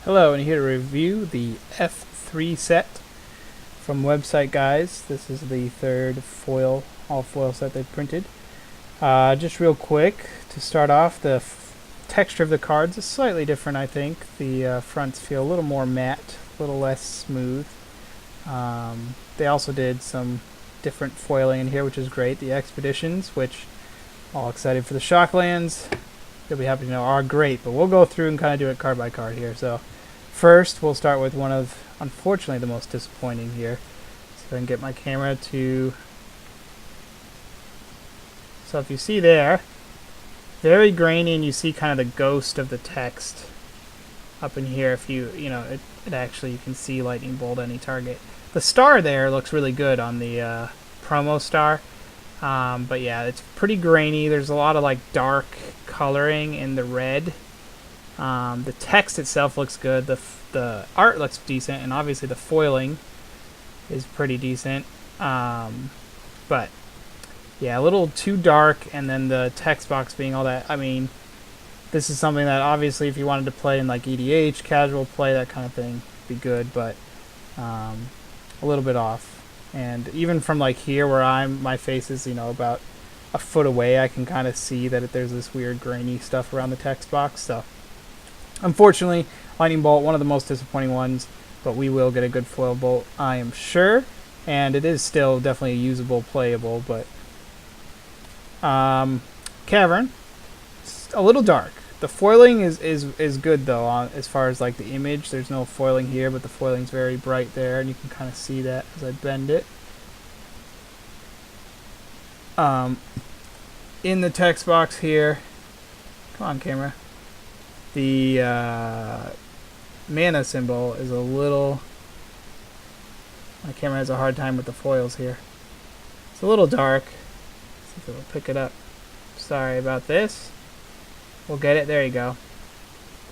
Hello, and here to review the F3 set from Website Guys. This is the third all foil set they've printed. Just real quick, to start off, the texture of the cards is slightly different, I think. The fronts feel a little more matte, a little less smooth. They also did some different foiling in here, which is great. The Expeditions, which, all excited for the Shocklands, you'll be happy to know are great, but we'll go through and kind of do it card by card here. So first, we'll start with one of, unfortunately, the most disappointing here. So I can get my camera to... So if you see there, very grainy, and you see kind of the ghost of the text up in here. If you know, it actually, you can see lightning bolt any target. The star there looks really good on the promo star. But yeah, it's pretty grainy. There's a lot of like dark coloring in the red. The text itself looks good. The art looks decent, and obviously the foiling is pretty decent. But yeah, a little too dark, and then the text box being all that. I mean, this is something that obviously if you wanted to play in like EDH, casual play, that kind of thing, be good, but a little bit off. And even from like here where my face is, about a foot away, I can kind of see that there's this weird grainy stuff around the text box. So unfortunately, Lightning Bolt, one of the most disappointing ones, but we will get a good foil bolt, I am sure. And it is still definitely usable, playable, but Cavern, it's a little dark. The foiling is good though, as far as like the image. There's no foiling here, but the foiling's very bright there, and you can kind of see that as I bend it. In the text box here, come on camera, the mana symbol is a little... My camera has a hard time with the foils here. It's a little dark. Let's see if it'll pick it up. Sorry about this. We'll get it. There you go.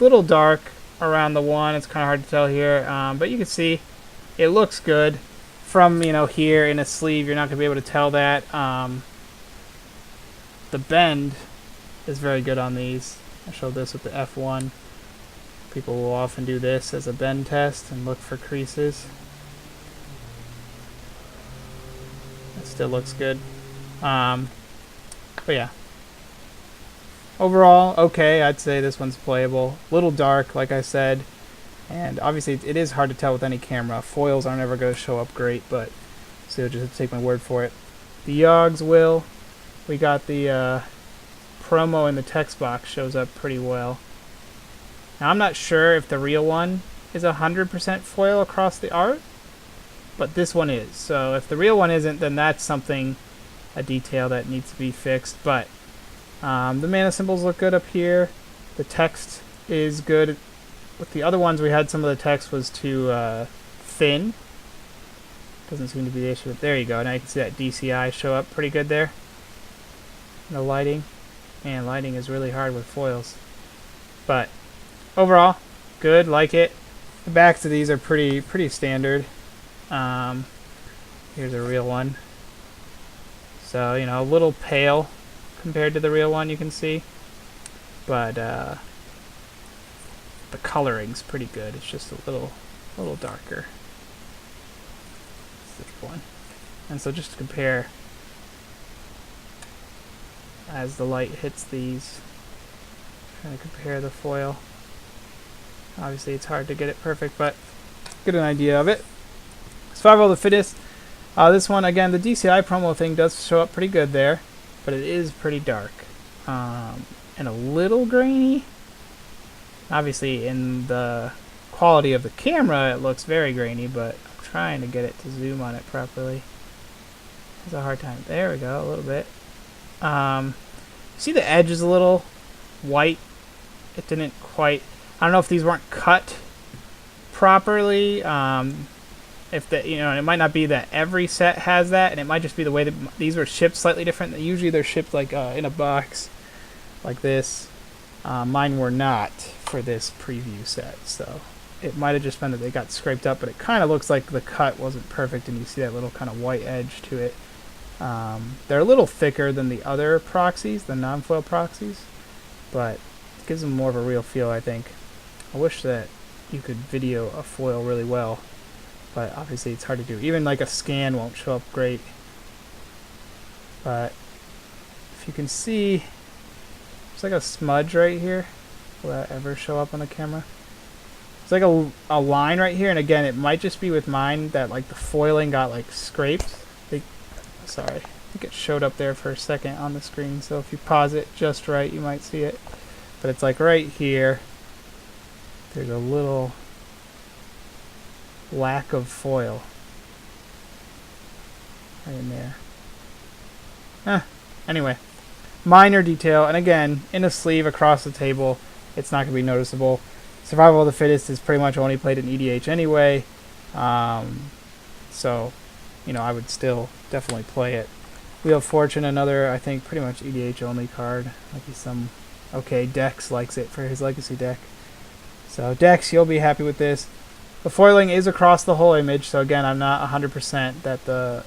Little dark around the one. It's kind of hard to tell here, but you can see it looks good. From here in a sleeve, you're not going to be able to tell that. The bend is very good on these. I showed this with the F1. People will often do this as a bend test and look for creases. It still looks good. But yeah. Overall, okay, I'd say this one's playable. A little dark, like I said, and obviously it is hard to tell with any camera. Foils aren't ever going to show up great, but so you'll just have to take my word for it. The Yogs will. We got the promo in the text box shows up pretty well. Now I'm not sure if the real one is 100% foil across the art, but this one is. So if the real one isn't, then that's something, a detail that needs to be fixed, but the mana symbols look good up here. The text is good. With the other ones, we had some of the text was too thin. Doesn't seem to be the issue. But there you go. Now you can see that DCI show up pretty good there. The lighting. Man, lighting is really hard with foils. But overall, good. Like it. The backs of these are pretty standard. Here's a real one. So, a little pale compared to the real one, you can see, but the coloring's pretty good. It's just a little darker. This one, and so just to compare, as the light hits these, trying to compare the foil. Obviously, it's hard to get it perfect, but get an idea of it. Survival of the Fittest. This one again, the DCI promo thing does show up pretty good there. But it is pretty dark and a little grainy. Obviously, in the quality of the camera, it looks very grainy, but I'm trying to get it to zoom on it properly. It's a hard time. There we go, a little bit. See the edge is a little white. It didn't quite... I don't know if these weren't cut properly. If it might not be that every set has that, and it might just be the way that these were shipped slightly different. Usually they're shipped like in a box like this. Mine were not for this preview set, so it might have just been that they got scraped up, but it kind of looks like the cut wasn't perfect, and you see that little kind of white edge to it. They're a little thicker than the other proxies, the non-foil proxies, but it gives them more of a real feel, I think. I wish that you could video a foil really well, but obviously it's hard to do. Even like a scan won't show up great. But if you can see, there's like a smudge right here. Will that ever show up on the camera? It's like a line right here, and again, it might just be with mine that like the foiling got like scraped. Sorry, I think it showed up there for a second on the screen, so if you pause it just right, you might see it. But it's like right here, there's a little lack of foil right in there. Anyway, minor detail, and again, in a sleeve across the table, it's not going to be noticeable. Survival of the Fittest is pretty much only played in EDH anyway, so, you know, I would still definitely play it. Wheel of Fortune, another, I think, pretty much EDH only card. Might be some... Okay, Dex likes it for his Legacy deck. So, Dex, you'll be happy with this. The foiling is across the whole image, so again, I'm not 100% that the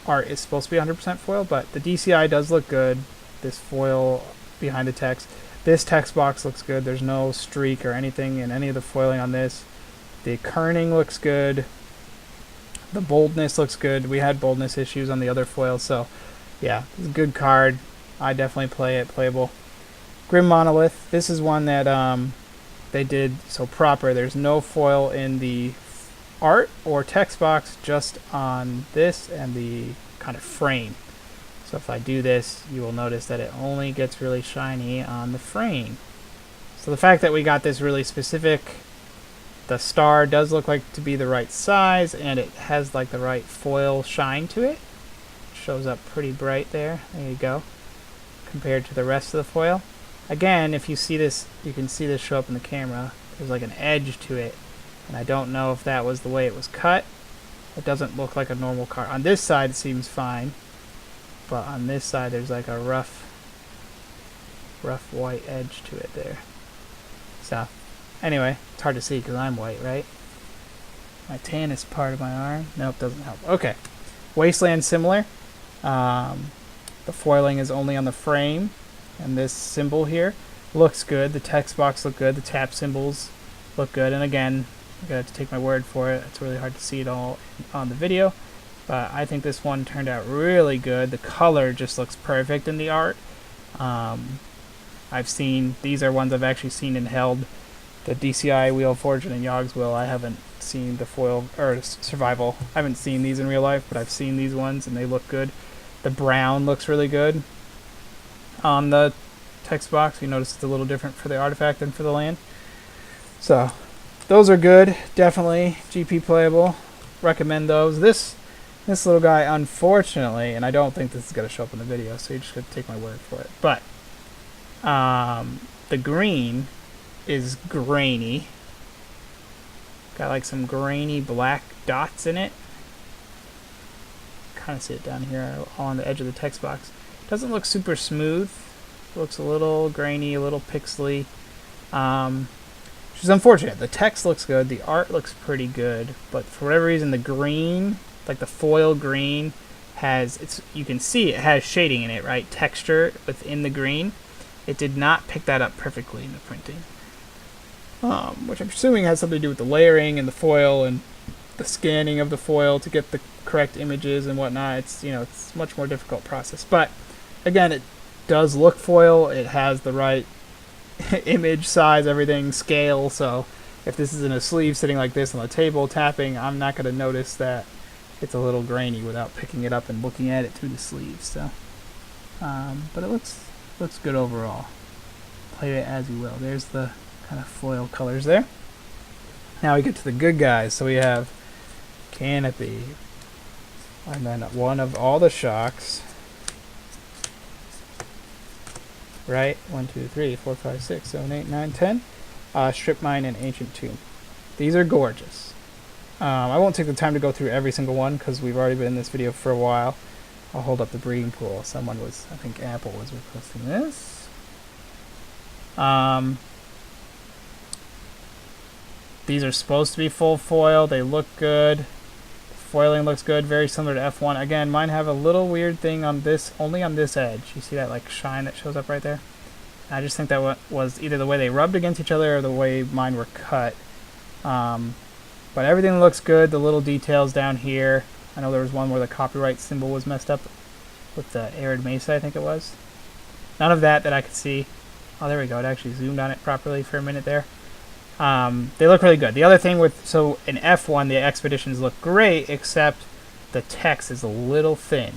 art is supposed to be 100% foil, but the DCI does look good. This foil behind the text. This text box looks good. There's no streak or anything in any of the foiling on this. The kerning looks good. The boldness looks good. We had boldness issues on the other foils, so yeah, it's a good card. I definitely play it. Playable. Grim Monolith. This is one that they did so proper. There's no foil in the art or text box, just on this and the kind of frame. So if I do this, you will notice that it only gets really shiny on the frame. So the fact that we got this really specific, the star does look like to be the right size, and it has like the right foil shine to it. Shows up pretty bright there. There you go. Compared to the rest of the foil. Again, if you see this, you can see this show up in the camera. There's like an edge to it, and I don't know if that was the way it was cut. It doesn't look like a normal card. On this side, it seems fine. But on this side, there's like a rough white edge to it there. So, anyway, it's hard to see because I'm white, right? My tan is part of my arm. Nope, doesn't help. Okay. Wasteland, similar. The foiling is only on the frame. And this symbol here looks good. The text box look good. The tap symbols look good. And again, you have to take my word for it. It's really hard to see it all on the video. But I think this one turned out really good. The color just looks perfect in the art. I've seen, these are ones I've actually seen and held. The DCI, Wheel of Fortune, and Yogg's Will, I haven't seen the foil, or Survival. I haven't seen these in real life, but I've seen these ones and they look good. The brown looks really good on the text box. You notice it's a little different for the artifact than for the land. So, those are good. Definitely GP playable. Recommend those. This little guy, unfortunately, and I don't think this is going to show up in the video, so you're just going to take my word for it. But the green is grainy. Got like some grainy black dots in it. Kind of see it down here on the edge of the text box. Doesn't look super smooth. Looks a little grainy, a little pixely. Which is unfortunate. The text looks good. The art looks pretty good. But for whatever reason, the green, like the foil green, you can see it has shading in it, right? Texture within the green. It did not pick that up perfectly in the printing. Which I'm assuming has something to do with the layering and the foil and the scanning of the foil to get the correct images and whatnot. It's, you know, it's a much more difficult process. But again, it does look foil. It has the right image, size, everything, scale. So if this is in a sleeve sitting like this on the table tapping, I'm not going to notice that it's a little grainy without picking it up and looking at it through the sleeves. So, but it looks good overall. Play it as you will. There's the kind of foil colors there. Now we get to the good guys. So we have Canopy, and then one of all the shocks. Right? 1, 2, 3, 4, 5, 6, 7, 8, 9, 10. Strip Mine and Ancient Tomb. These are gorgeous. I won't take the time to go through every single one because we've already been in this video for a while. I'll hold up the breeding pool. Someone was, I think Apple was requesting this. These are supposed to be full foil. They look good. The foiling looks good. Very similar to F1. Again, mine have a little weird thing on this, only on this edge. You see that like shine that shows up right there? I just think that was either the way they rubbed against each other or the way mine were cut. But everything looks good. The little details down here. I know there was one where the copyright symbol was messed up with the arid mesa, I think it was. None of that I could see. Oh, there we go. It actually zoomed on it properly for a minute there. They look really good. The other thing so in F1, the expeditions look great, except the text is a little thin.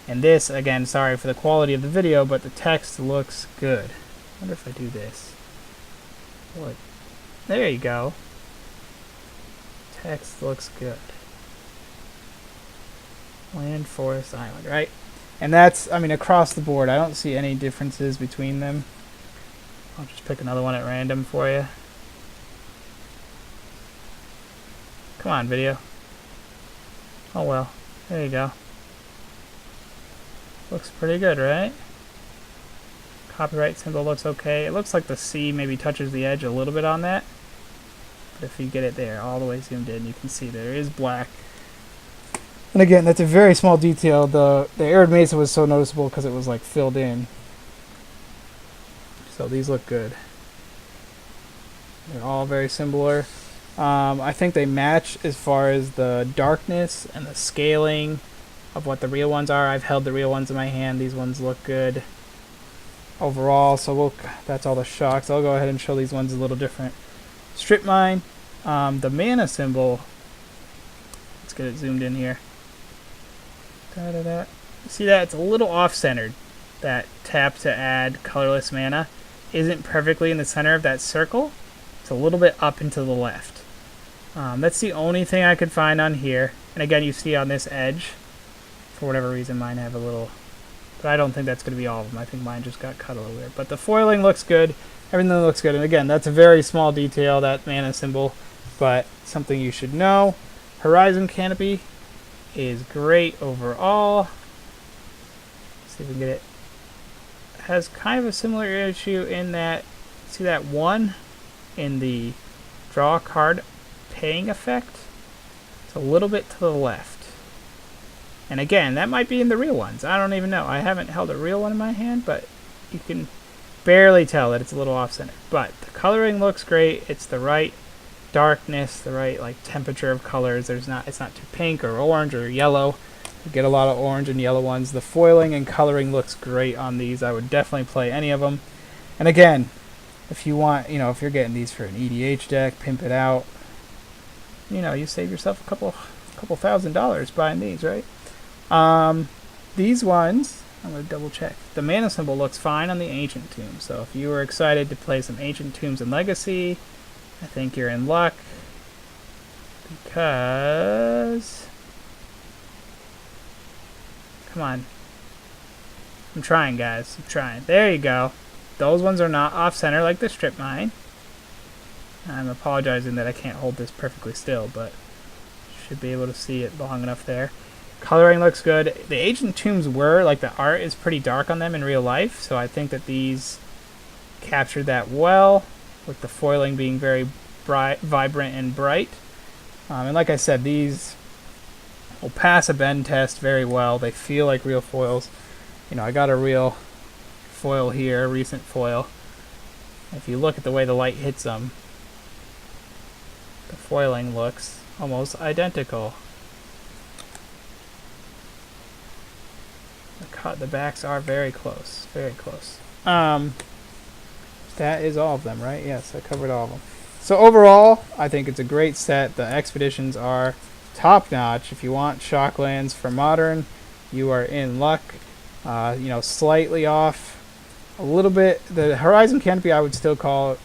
And this, again, sorry for the quality of the video, but the text looks good. I wonder if I do this. What? There you go. Text looks good. Land, forest, island, right? And that's, I mean, across the board. I don't see any differences between them. I'll just pick another one at random for you. Come on, video. Oh well. There you go. Looks pretty good, right? Copyright symbol looks okay. It looks like the sea maybe touches the edge a little bit on that. But if you get it there, all the way zoomed in, you can see there is black. And again, that's a very small detail. The arid mesa was so noticeable because it was like filled in. So these look good. They're all very similar. I think they match as far as the darkness and the scaling of what the real ones are. I've held the real ones in my hand. These ones look good overall. So that's all the shocks. I'll go ahead and show these ones a little different. Strip mine. The mana symbol. Let's get it zoomed in here. See that? It's a little off-centered. That tap to add colorless mana isn't perfectly in the center of that circle. It's a little bit up and to the left. That's the only thing I could find on here. And again, you see on this edge, for whatever reason, mine have a little... But I don't think that's going to be all of them. I think mine just got cut a little weird. But the foiling looks good. Everything looks good. And again, that's a very small detail, that mana symbol. But something you should know. Horizon canopy is great overall. Let's see if we can get it. It has kind of a similar issue in that, see that one in the draw card paying effect? It's a little bit to the left. And again, that might be in the real ones. I don't even know. I haven't held a real one in my hand, but you can barely tell that it's a little off-center. But the coloring looks great. It's the right darkness, the right like temperature of colors. It's not too pink or orange or yellow. You get a lot of orange and yellow ones. The foiling and coloring looks great on these. I would definitely play any of them. And again, if you want, if you're getting these for an EDH deck, pimp it out. You save yourself a couple $1,000s buying these, right? These ones, I'm going to double check. The mana symbol looks fine on the Ancient Tomb. So if you were excited to play some Ancient Tombs in Legacy, I think you're in luck. Because... Come on. I'm trying, guys. I'm trying. There you go. Those ones are not off-center like the strip mine. I'm apologizing that I can't hold this perfectly still, but should be able to see it long enough there. Coloring looks good. The Ancient Tombs the art is pretty dark on them in real life, so I think that these captured that well, with the foiling being very bright, vibrant and bright. And like I said, these will pass a bend test very well. They feel like real foils. I got a real foil here, a recent foil. If you look at the way the light hits them, the foiling looks almost identical. The backs are very close, very close. That is all of them, right? Yes, I covered all of them. So overall, I think it's a great set. The expeditions are top-notch. If you want Shocklands for Modern, you are in luck. Slightly off a little bit. The Horizon Canopy I would still call,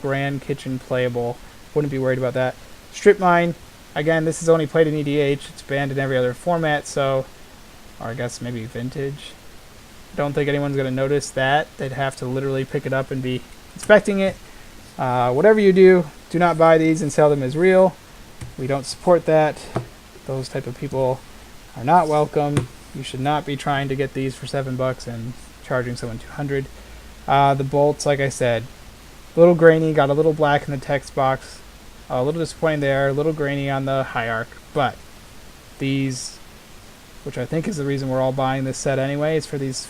Grand Kitchen playable. Wouldn't be worried about that. Strip Mine, again, this is only played in EDH. It's banned in every other format, so, or I guess maybe Vintage. Don't think anyone's going to notice that. They'd have to literally pick it up and be inspecting it. Whatever you do, do not buy these and sell them as real. We don't support that. Those type of people are not welcome. You should not be trying to get these for $7 and charging someone $200. The bolts, like I said, a little grainy, got a little black in the text box. A little disappointing there, a little grainy on the Hierarch, but these, which I think is the reason we're all buying this set anyway, is for these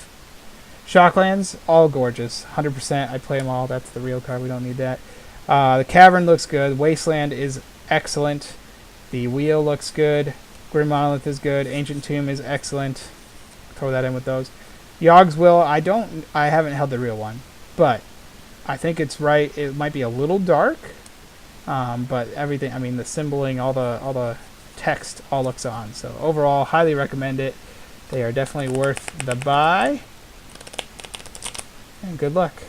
Shocklands, all gorgeous, 100%. I play them all. That's the real card. We don't need that. The Cavern looks good. Wasteland is excellent. The Wheel looks good. Grim Monolith is good. Ancient Tomb is excellent. Throw that in with those. Yogg's Will, I haven't held the real one, but I think it's right. It might be a little dark, but everything, I mean, the symboling, all the text all looks on. So overall, highly recommend it. They are definitely worth the buy. And good luck.